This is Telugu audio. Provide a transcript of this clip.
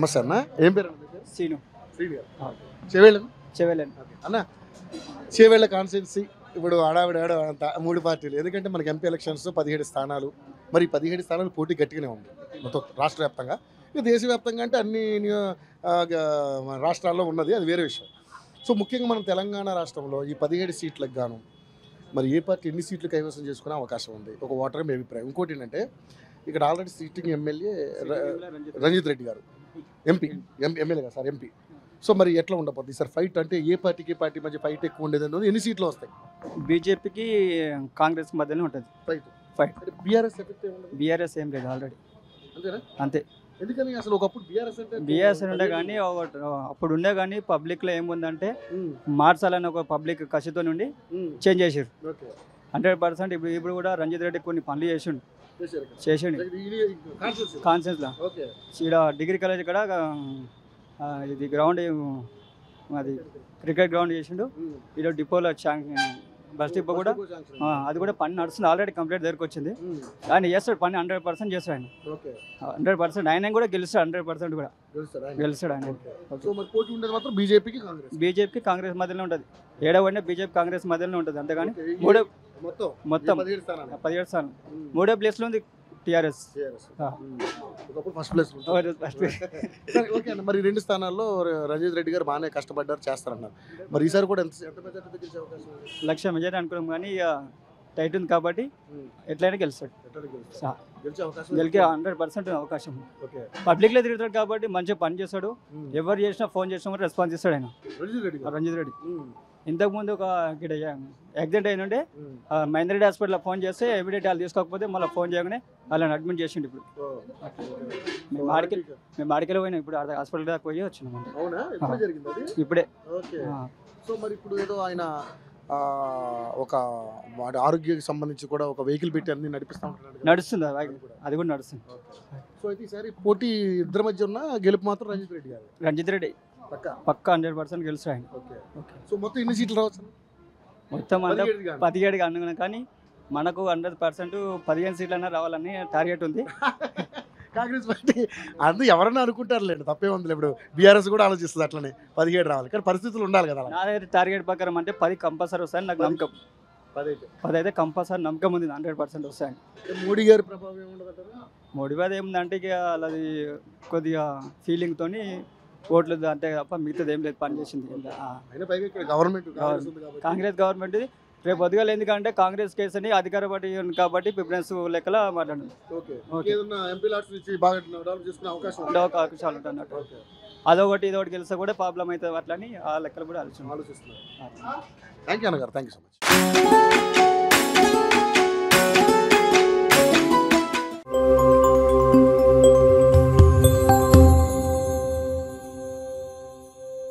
నమస్తే అన్న. ఏం పేరు అన్న? సీను చేవేళ్ళను అన్న. చేవేళ్ళ కాన్స్టిట్యున్సీ ఇప్పుడు ఆడావిడ అంత 3 పార్టీలు. ఎందుకంటే మనకి ఎంపీ ఎలక్షన్స్ 17 స్థానాలు. మరి 17 స్థానాలు పోటీ గట్టిగానే ఉంది మొత్తం రాష్ట్ర వ్యాప్తంగా. ఇక దేశవ్యాప్తంగా అంటే అన్ని రాష్ట్రాల్లో ఉన్నది, అది వేరే విషయం. సో ముఖ్యంగా మనం తెలంగాణ రాష్ట్రంలో ఈ 17 సీట్లకు గాను మరి ఏ పార్టీ ఎన్ని సీట్లు కైవసం చేసుకునే అవకాశం ఉంది? ఒక ఓటర్ మీ అభిప్రాయం. ఇంకోటి ఏంటంటే ఇక్కడ already sitting MLA Ranjith Reddy గారు ఎమ్మెల్యే కదా సార్, ఎంపీ. సో మరి ఎట్లా ఉండబోతుంది సార్ ఫైట్? అంటే ఏ పార్టీకి పార్టీ మధ్య ఫైట్ ఎక్కువ ఉండేది? ఎన్ని సీట్లు వస్తాయి? బీజేపీకి కాంగ్రెస్ మధ్యలో ఉంటుంది ఫైట్. బీఆర్ఎస్ ఏం లేదు ఆల్రెడీ, అంతే. ఎందుకని అసలు ఒకప్పుడు బీఆర్ఎస్ ఉండే కానీ అప్పుడు ఉండే కానీ పబ్లిక్లో ఏముందంటే మార్చాలని ఒక పబ్లిక్ కసితో నుండి చేంజ్ చేసారు 100%. ఇప్పుడు కూడా రంజిత్ రెడ్డి కొన్ని పనులు చేసిండు కాన్సెన్స్లో. ఇక్కడ డిగ్రీ కాలేజ్ కూడా ఇది గ్రౌండ్, అది క్రికెట్ గ్రౌండ్ చేసిండు. ఈరోజు డిపోలో బస్ డిపో కూడా అది కూడా పని నడుస్తుంది, ఆల్రెడీ కంప్లీట్ దగ్గరకు వచ్చింది. ఆయన చేస్తాడు పని, 100% చేస్తాడు ఆయన, 100%. ఆయన కూడా గెలుస్తాడు, 100% కూడా గెలుస్తాడు ఆయన. బీజేపీకి కాంగ్రెస్ మధ్యలో ఉంటుంది, ఏడవడినా బీజేపీ కాంగ్రెస్ మధ్యలో ఉంటుంది. అంతేగాని మొత్తం 17 స్థానం 3వ ప్లేస్లో ఉంది టీఆర్ఎస్. First place. మరి 2 స్థానాల్లో రంజిత్ రెడ్డి గారు బాగానే కష్టపడ్డారు, చేస్తారన్నారు. మరి ఈసారి కూడా ఎంత లక్ష మెజారిటీ అనుకున్నాం కానీ ఇక టైట్ ఉంది కాబట్టి ఎట్లయినా గెలుస్తాడు, గెలికే 100% అవకాశం. పబ్లిక్లో తిరుగుతాడు కాబట్టి మంచిగా పని చేస్తాడు. ఎవరు చేసినా ఫోన్ చేసినా కూడా రెస్పాన్స్ ఇస్తాడు ఆయన రంజిత్ రెడ్డి. ఇంతకుముందు ఒక ఇక్కడ యాక్సిడెంట్ అయినుండే మహేందర్ రెడ్డి హాస్పిటల్లో ఫోన్ చేస్తే ఇమీడియట్ వాళ్ళు తీసుకోకపోతే మళ్ళీ ఫోన్ చేయగానే వాళ్ళని అడ్మిట్ చేసిండు. ఇప్పుడు మేము మాడికెళ్ళి పోయినాం, ఇప్పుడు హాస్పిటల్ దాకా పోయి వచ్చినాం ఇప్పుడే. సో మరి ఇప్పుడు ఏదో ఆయన ఒక ఆరోగ్యానికి సంబంధించి కూడా ఒక వెహికల్ పెట్టి అన్ని నడిపిస్తూ ఉంటున్నాడు, నడుస్తుంది అది కూడా నడుస్తుంది. సో అయితే ఈసారి పోటీ ఇద్దరి మధ్య ఉన్న గెలుపు మాత్రం రంజిత్ రెడ్డి పక్కా 100% గెలుస్తాడు ఆయన. సో మొత్తం ఎన్ని సీట్లు రావచ్చు? మొత్తం అంటే 17 అనుకున్నాం కానీ మనకు 100% 15 సీట్లైనా రావాలని టార్గెట్ ఉంది. కాంగ్రెస్ పార్టీ అది ఎవరన్నా అనుకుంటారులేండి, తప్పే ఉంది. ఇప్పుడు బీఆర్ఎస్ కూడా ఆలోచిస్తుంది అట్లనే 17 రావాలి, కానీ పరిస్థితులు ఉండాలి కదా. నా దగ్గర టార్గెట్ ప్రకారం అంటే 10 కంపల్సరీ వస్తాయని నాకు నమ్మకం. 10 అయితే కంపల్సరీ నమ్మకం ఉంది, 100% వస్తాయని. మోడీ గారి ప్రభావం ఏముండదు? మోడీ గారు ఏముందంటే ఇక అది కొద్దిగా ఫీలింగ్తో ఓట్లు అంతే తప్ప మిగతాది ఏం లేదు, పని చేసింది. కాంగ్రెస్ గవర్నమెంట్ రేపు పొద్దుగాల, ఎందుకంటే కాంగ్రెస్ కేసు అని అధికార పార్టీ కాబట్టి ప్రిఫరెన్స్ లెక్కల మాట్లాడండి అవకాశాలు ఉంటాయి అన్నట్టు. అదొకటి ఇదొకటి గెలిస్తే కూడా ప్రాబ్లం అవుతుంది, అట్లని ఆ లెక్కలు కూడా ఆలోచిస్తున్నారు. థ్యాంక్ యూ అన్నగారు, థ్యాంక్ యూ సో మచ్.